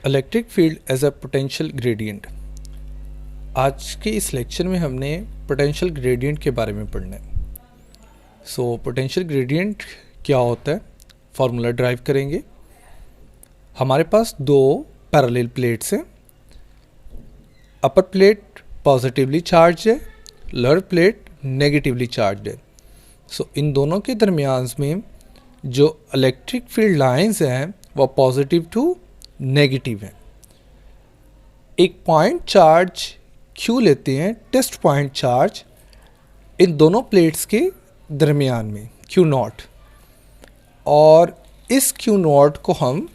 Electric field as a potential gradient. आज के इस लेक्चर में हमने पोटेंशियल ग्रेडियंट के बारे में पढ़ना है। पोटेंशियल ग्रेडियंट क्या होता है, फार्मूला ड्राइव करेंगे। हमारे पास दो पैरेलल प्लेट्स हैं। अपर प्लेट पॉजिटिवली चार्ज है, लोअर प्लेट नेगेटिवली चार्ज है। इन दोनों के दरमियान में जो इलेक्ट्रिक फील्ड लाइंस हैं वो पॉजिटिव टू नेगेटिव है। एक पॉइंट चार्ज Q लेते हैं, टेस्ट पॉइंट चार्ज इन दोनों प्लेट्स के दरमियान में Q0, और इस Q0 को हम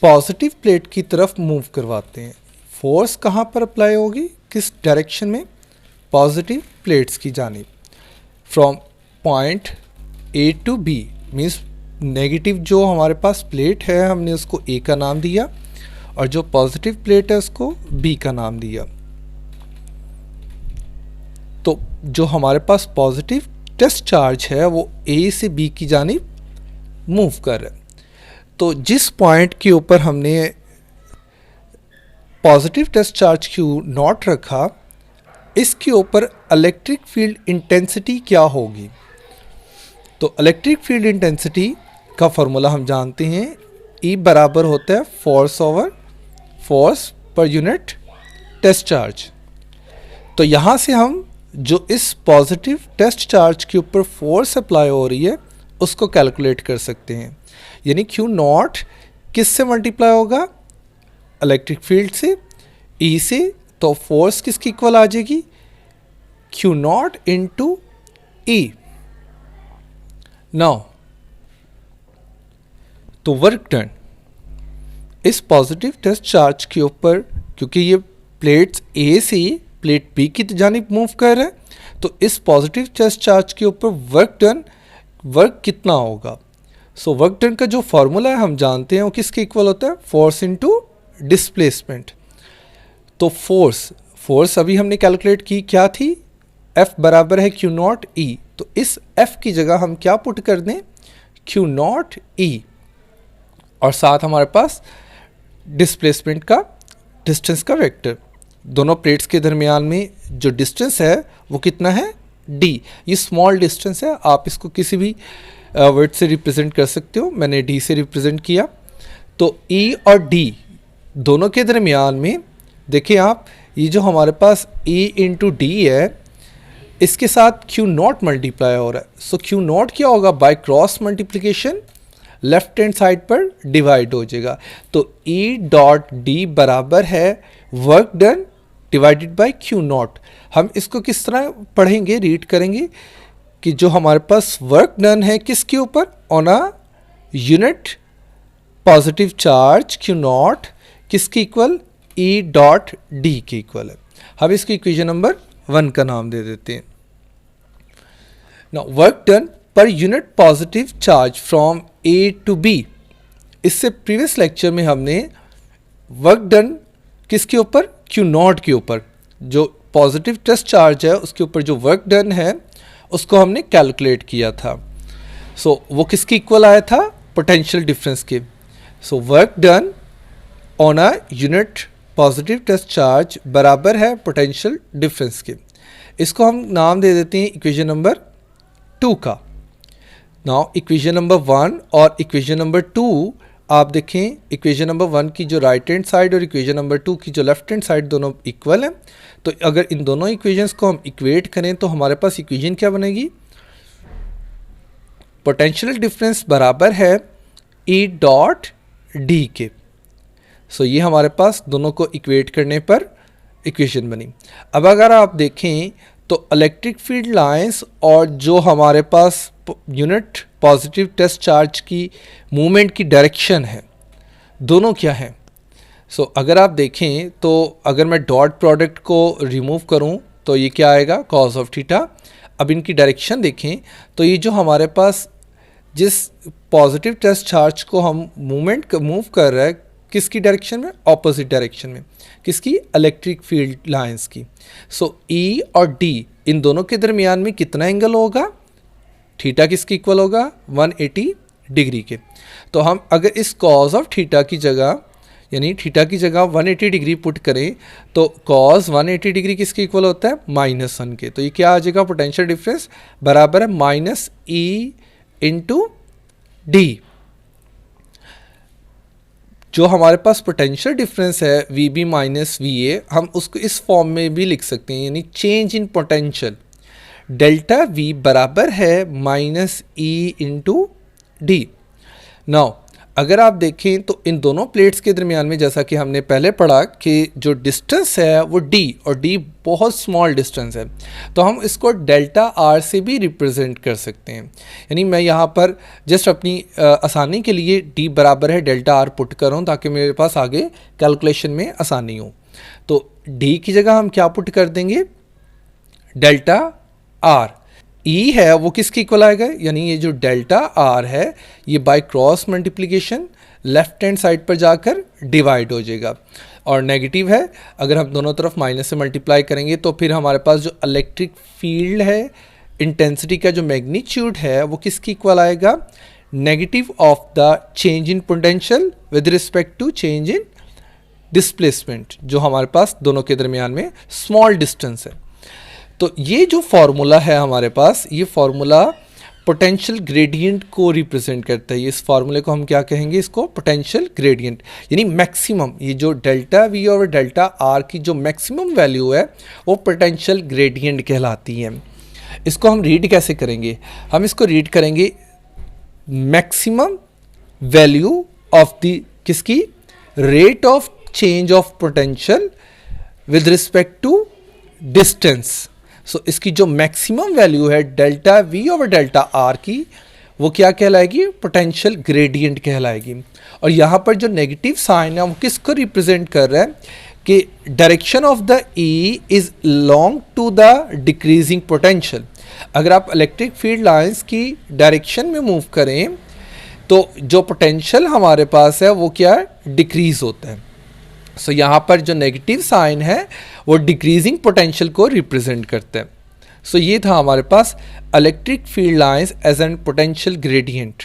पॉजिटिव प्लेट की तरफ मूव करवाते हैं। फोर्स कहाँ पर अप्लाई होगी, किस डायरेक्शन में? पॉजिटिव प्लेट्स की जानिब। From point A to B means negative जो हमारे पास प्लेट है हमने उसको A का नाम दिया, और जो पॉजिटिव प्लेट है उसको B का नाम दिया। तो जो हमारे पास पॉजिटिव टेस्ट चार्ज है वो A से B की जानिब मूव कर रहा है। तो जिस पॉइंट के ऊपर हमने पॉजिटिव टेस्ट चार्ज Q0 रखा, इसके ऊपर इलेक्ट्रिक फील्ड इंटेंसिटी क्या होगी? तो इलेक्ट्रिक फील्ड इंटेंसिटी का फॉर्मूला हम जानते हैं, E बराबर होता है force over force per unit test charge. तो यहाँ से हम जो इस पॉजिटिव टेस्ट चार्ज के ऊपर फोर्स अप्लाई हो रही है उसको कैलकुलेट कर सकते हैं। यानी Q0 किस से मल्टीप्लाई होगा? इलेक्ट्रिक फील्ड से, E से। तो फोर्स किसकी इक्वल आ जाएगी? Q0 into E। नाउ तो वर्क डन इस पॉजिटिव टेस्ट चार्ज के ऊपर, क्योंकि ये प्लेट्स A से प्लेट B की जानिब मूव कर रहा है, तो इस पॉजिटिव टेस्ट चार्ज के ऊपर वर्क कितना होगा? वर्क डन का जो फॉर्मूला है हम जानते हैं वो किसके इक्वल होता है? Force into displacement. तो फोर्स अभी हमने कैलकुलेट की, क्या थी? F बराबर है Q0 E। तो इस F की जगह हम क्या पुट कर दें? Q0 E, और साथ हमारे पास डिस्प्लेसमेंट का डिस्टेंस का वेक्टर। दोनों प्लेट्स के दरमियान में जो डिस्टेंस है वो कितना है? D। ये स्मॉल डिस्टेंस है, आप इसको किसी भी वर्ड से रिप्रेजेंट कर सकते हो। मैंने D से रिप्रेजेंट किया। तो E और D दोनों के दरमियान में देखिए आप, ये जो हमारे पास E इंटू D है इसके साथ Q0 मल्टीप्लाई हो रहा है। Q0 क्या होगा? By cross multiplication left hand side पर डिवाइड हो जाएगा। तो E डॉट D बराबर है work done divided by Q0। हम इसको किस तरह पढ़ेंगे, रीड करेंगे कि जो हमारे पास वर्क डन है किसके ऊपर? On a unit positive charge Q0 किसके इक्वल? E डॉट D के इक्वल है। हम इसको इक्वेशन नंबर 1 का नाम दे देते हैं। Now work done per unit positive charge from A to B। इससे प्रीवियस लेक्चर में हमने वर्क डन किसके ऊपर? Q0 के ऊपर। जो पॉजिटिव टेस्ट चार्ज है उसके ऊपर जो वर्क डन है उसको हमने कैलकुलेट किया था। वो किसके इक्वल आया था? पोटेंशियल डिफरेंस के। Work done on a unit positive test charge बराबर है पोटेंशियल डिफरेंस के। इसको हम नाम दे देते हैं इक्वेशन नंबर 2 का। नाउ इक्वेशन नंबर 1 और इक्वेशन नंबर 2 आप देखें, इक्वेशन नंबर 1 की जो राइट हैंड साइड और इक्वेशन नंबर 2 की जो लेफ्ट हैंड साइड दोनों इक्वल हैं। तो अगर इन दोनों इक्वेशंस को हम इक्वेट करें तो हमारे पास इक्वेशन क्या बनेगी? पोटेंशियल डिफरेंस बराबर है E डॉट D के। ये हमारे पास दोनों को इक्वेट करने पर इक्वेशन बनी। अब अगर आप देखें तो इलेक्ट्रिक फील्ड लाइंस और जो हमारे पास यूनिट पॉजिटिव टेस्ट चार्ज की मूवमेंट की डायरेक्शन है, दोनों क्या है? अगर आप देखें तो अगर मैं डॉट प्रोडक्ट को रिमूव करूं तो ये क्या आएगा? Cos of theta. अब इनकी डायरेक्शन देखें तो ये जो हमारे पास जिस पॉजिटिव टेस्ट चार्ज को हम मूव कर रहा है किसकी डायरेक्शन में? ऑपोजिट डायरेक्शन में। किसकी? इलेक्ट्रिक फील्ड लाइंस की। E और D इन दोनों के दरमियान में कितना एंगल होगा? थीटा किसकी इक्वल होगा? 180 डिग्री के। तो हम अगर इस कॉज ऑफ थीटा की जगह यानी थीटा की जगह 180 डिग्री पुट करें तो कॉस 180 डिग्री किसके इक्वल होता है, -1 के। तो ये क्या आ जाएगा, पोटेंशियल डिफरेंस बराबर है -E इंटू डी। जो हमारे पास पोटेंशियल डिफरेंस है VB माइनस VA, हम उसको इस फॉर्म में भी लिख सकते हैं, यानी change in potential delta V बराबर है -E इंटू डी। नाउ अगर आप देखें तो इन दोनों प्लेट्स के दरमियान में, जैसा कि हमने पहले पढ़ा कि जो डिस्टेंस है वो D, और D बहुत स्मॉल डिस्टेंस है, तो हम इसको डेल्टा R से भी रिप्रेजेंट कर सकते हैं। यानी मैं यहाँ पर जस्ट अपनी आसानी के लिए D बराबर है डेल्टा R पुट कर रहा हूँ ताकि मेरे पास आगे कैलकुलेशन में आसानी हो। तो D की जगह हम क्या पुट कर देंगे, डेल्टा R। E है वो किसके इक्वल आएगा, यानी ये जो डेल्टा R है ये by cross multiplication left hand side पर जाकर डिवाइड हो जाएगा, और नेगेटिव है अगर हम दोनों तरफ माइनस से मल्टीप्लाई करेंगे तो फिर हमारे पास जो इलेक्ट्रिक फील्ड है, इंटेंसिटी का जो मैग्नीट्यूड है वो किसके इक्वल आएगा, negative of the change in potential with respect to change in displacement, जो हमारे पास दोनों के दरमियान में स्मॉल डिस्टेंस है। तो ये जो फॉर्मूला है हमारे पास, ये फॉर्मूला पोटेंशियल ग्रेडियंट को रिप्रेजेंट करता है। इस फॉर्मूले को हम क्या कहेंगे, इसको पोटेंशियल ग्रेडियंट, यानी मैक्सिमम, ये जो डेल्टा V और डेल्टा R की जो मैक्सिमम वैल्यू है वो पोटेंशियल ग्रेडियंट कहलाती है। इसको हम रीड कैसे करेंगे, हम इसको रीड करेंगे मैक्सिमम वैल्यू ऑफ द किसकी, rate of change of potential with respect to distance. So इसकी जो मैक्सिमम वैल्यू है डेल्टा V और डेल्टा R की, वो क्या कहलाएगी, पोटेंशियल ग्रेडियंट कहलाएगी। और यहाँ पर जो नेगेटिव साइन है वो किसको रिप्रेजेंट कर रहा है कि direction of the E is long to the decreasing potential. अगर आप इलेक्ट्रिक फील्ड लाइंस की डायरेक्शन में मूव करें तो जो पोटेंशियल हमारे पास है वो क्या है, डिक्रीज होता है। सो यहाँ पर जो नेगेटिव साइन है वो डिक्रीजिंग पोटेंशियल को रिप्रेजेंट करता है। सो ये था हमारे पास electric field lines as an potential gradient.